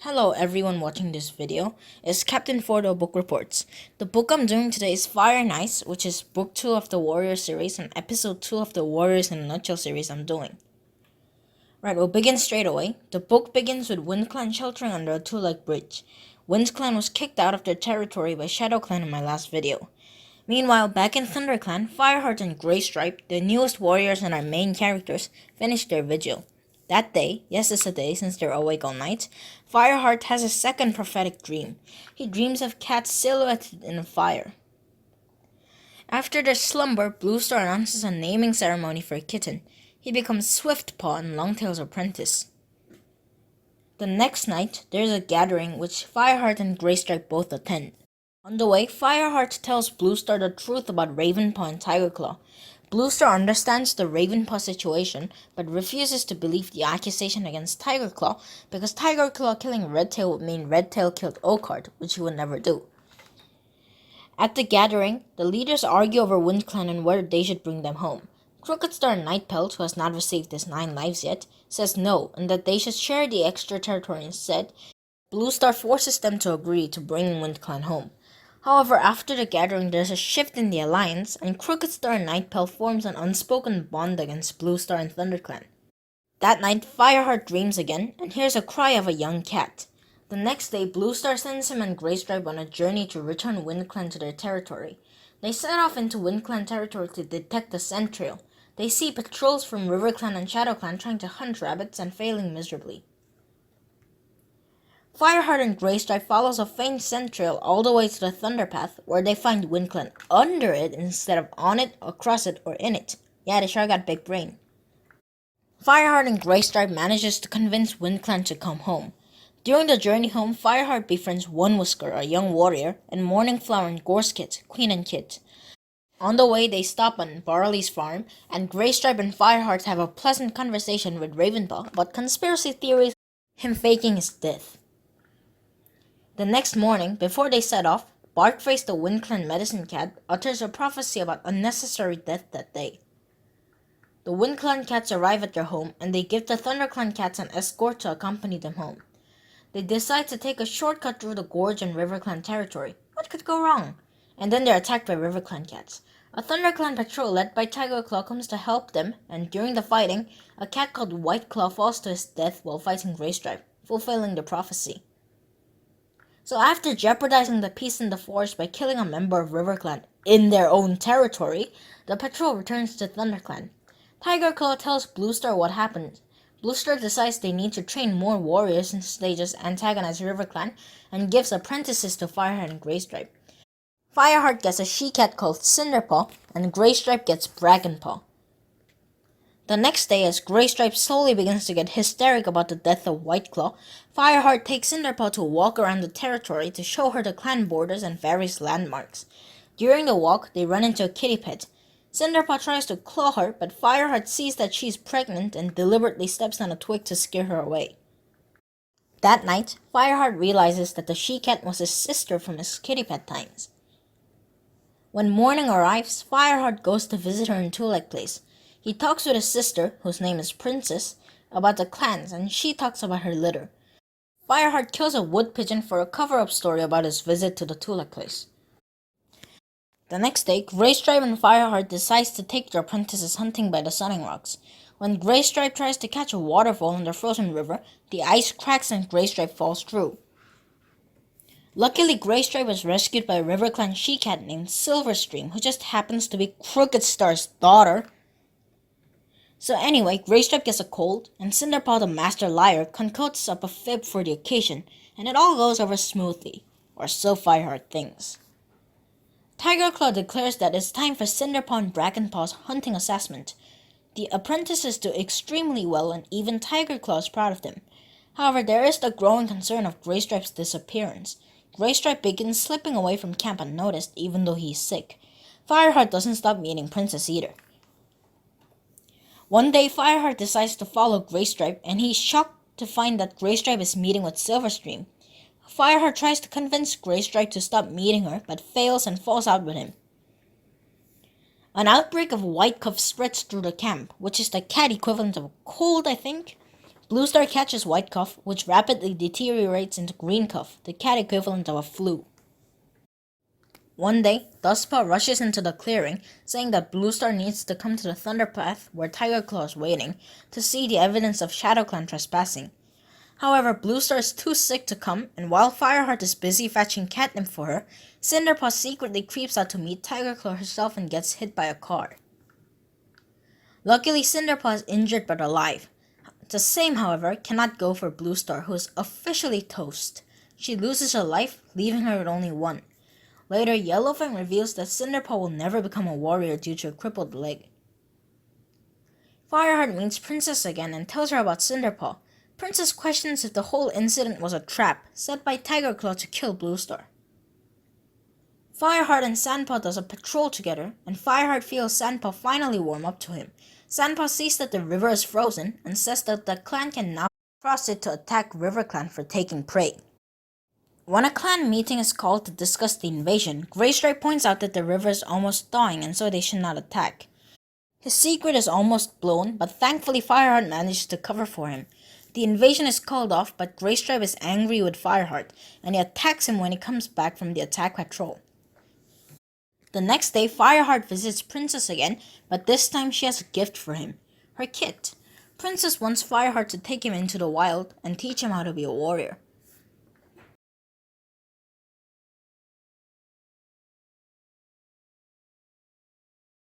Hello everyone watching this video. It's Captain Fordo Book Reports. The book I'm doing today is Fire and Ice, which is book 2 of the Warrior series and episode 2 of the Warriors in a Nutshell series I'm doing. Right, we'll begin straight away. The book begins with WindClan sheltering under a two-leg bridge. WindClan was kicked out of their territory by ShadowClan in my last video. Meanwhile, back in ThunderClan, Fireheart and Greystripe, the newest warriors and our main characters, finished their vigil. That day, yes it's a day since they're awake all night, Fireheart has a second prophetic dream. He dreams of cats silhouetted in a fire. After their slumber, Bluestar announces a naming ceremony for a kitten. He becomes Swiftpaw and Longtail's apprentice. The next night, there's a gathering which Fireheart and Greystripe both attend. On the way, Fireheart tells Bluestar the truth about Ravenpaw and Tigerclaw. Bluestar understands the Ravenpaw situation, but refuses to believe the accusation against Tigerclaw because Tigerclaw killing Redtail would mean Redtail killed Oakheart, which he would never do. At the gathering, the leaders argue over WindClan and whether they should bring them home. Crooked Star Nightpelt, who has not received his 9 lives yet, says no, and that they should share the extra territory instead. Bluestar forces them to agree to bring WindClan home. However, after the gathering, there's a shift in the alliance, and Crooked Star and Nightpelt forms an unspoken bond against Bluestar and ThunderClan. That night, Fireheart dreams again, and hears a cry of a young cat. The next day, Bluestar sends him and Greystripe on a journey to return WindClan to their territory. They set off into WindClan territory to detect the scent trail. They see patrols from RiverClan and ShadowClan trying to hunt rabbits and failing miserably. Fireheart and Greystripe follows a faint scent trail all the way to the Thunderpath, where they find WindClan under it instead of on it, across it, or in it. Yeah, they sure got big brain. Fireheart and Greystripe manages to convince WindClan to come home. During the journey home, Fireheart befriends One Whisker, a young warrior, and Morningflower and Gorsekit, Queen and Kit. On the way, they stop on Barley's farm, and Greystripe and Fireheart have a pleasant conversation with Ravenpaw about conspiracy theories, him faking his death. The next morning, before they set off, Barkface the WindClan medicine cat utters a prophecy about unnecessary death that day. The WindClan cats arrive at their home, and they give the ThunderClan cats an escort to accompany them home. They decide to take a shortcut through the Gorge and RiverClan territory. What could go wrong? And then they're attacked by RiverClan cats. A ThunderClan patrol led by Tigerclaw comes to help them, and during the fighting, a cat called Whiteclaw falls to his death while fighting Greystripe, fulfilling the prophecy. So after jeopardizing the peace in the forest by killing a member of RiverClan in their own territory, the patrol returns to ThunderClan. Tigerclaw tells Bluestar what happened. Bluestar decides they need to train more warriors since they just antagonized RiverClan, and gives apprentices to Fireheart and Greystripe. Fireheart gets a she-cat called Cinderpaw, and Greystripe gets Brackenpaw. The next day, as Greystripe slowly begins to get hysteric about the death of Whiteclaw, Fireheart takes Cinderpaw to walk around the territory to show her the clan borders and various landmarks. During the walk, they run into a kitty pet. Cinderpaw tries to claw her, but Fireheart sees that she's pregnant and deliberately steps on a twig to scare her away. That night, Fireheart realizes that the she-cat was his sister from his kitty pet times. When morning arrives, Fireheart goes to visit her in Two-Leg Place. He talks with his sister, whose name is Princess, about the clans, and she talks about her litter. Fireheart kills a wood pigeon for a cover-up story about his visit to the Two-Leg Place. The next day, Greystripe and Fireheart decides to take their apprentices hunting by the Sunning Rocks. When Greystripe tries to catch a waterfall in the frozen river, the ice cracks and Greystripe falls through. Luckily, Greystripe is rescued by a RiverClan she-cat named Silverstream, who just happens to be Crooked Star's daughter. So anyway, Greystripe gets a cold, and Cinderpaw the Master Liar concocts up a fib for the occasion, and it all goes over smoothly, or so Fireheart thinks. Tigerclaw declares that it's time for Cinderpaw and Brackenpaw's hunting assessment. The apprentices do extremely well, and even Tigerclaw is proud of them. However, there is the growing concern of Greystripe's disappearance. Greystripe begins slipping away from camp unnoticed, even though he's sick. Fireheart doesn't stop meeting Princess either. One day, Fireheart decides to follow Greystripe, and he's shocked to find that Greystripe is meeting with Silverstream. Fireheart tries to convince Greystripe to stop meeting her, but fails and falls out with him. An outbreak of white cough spreads through the camp, which is the cat equivalent of a cold, I think. Bluestar catches White Cuff, which rapidly deteriorates into Green Cuff, the cat equivalent of a flu. One day, Dustpaw rushes into the clearing, saying that Bluestar needs to come to the Thunder Path where Tiger Claw is waiting to see the evidence of ShadowClan trespassing. However, Bluestar is too sick to come, and while Fireheart is busy fetching catnip for her, Cinderpaw secretly creeps out to meet Tiger Claw herself and gets hit by a car. Luckily, Cinderpaw is injured but alive. The same, however, cannot go for Bluestar, who is officially toast. She loses her life, leaving her with only one. Later, Yellowfang reveals that Cinderpaw will never become a warrior due to a crippled leg. Fireheart meets Princess again and tells her about Cinderpaw. Princess questions if the whole incident was a trap set by Tiger Claw to kill Bluestar. Fireheart and Sandpaw does a patrol together, and Fireheart feels Sandpaw finally warm up to him. Sandpaw sees that the river is frozen and says that the clan can now cross it to attack RiverClan for taking prey. When a clan meeting is called to discuss the invasion, Graystripe points out that the river is almost thawing and so they should not attack. His secret is almost blown, but thankfully Fireheart manages to cover for him. The invasion is called off, but Graystripe is angry with Fireheart, and he attacks him when he comes back from the attack patrol. The next day, Fireheart visits Princess again, but this time she has a gift for him, her kit. Princess wants Fireheart to take him into the wild and teach him how to be a warrior.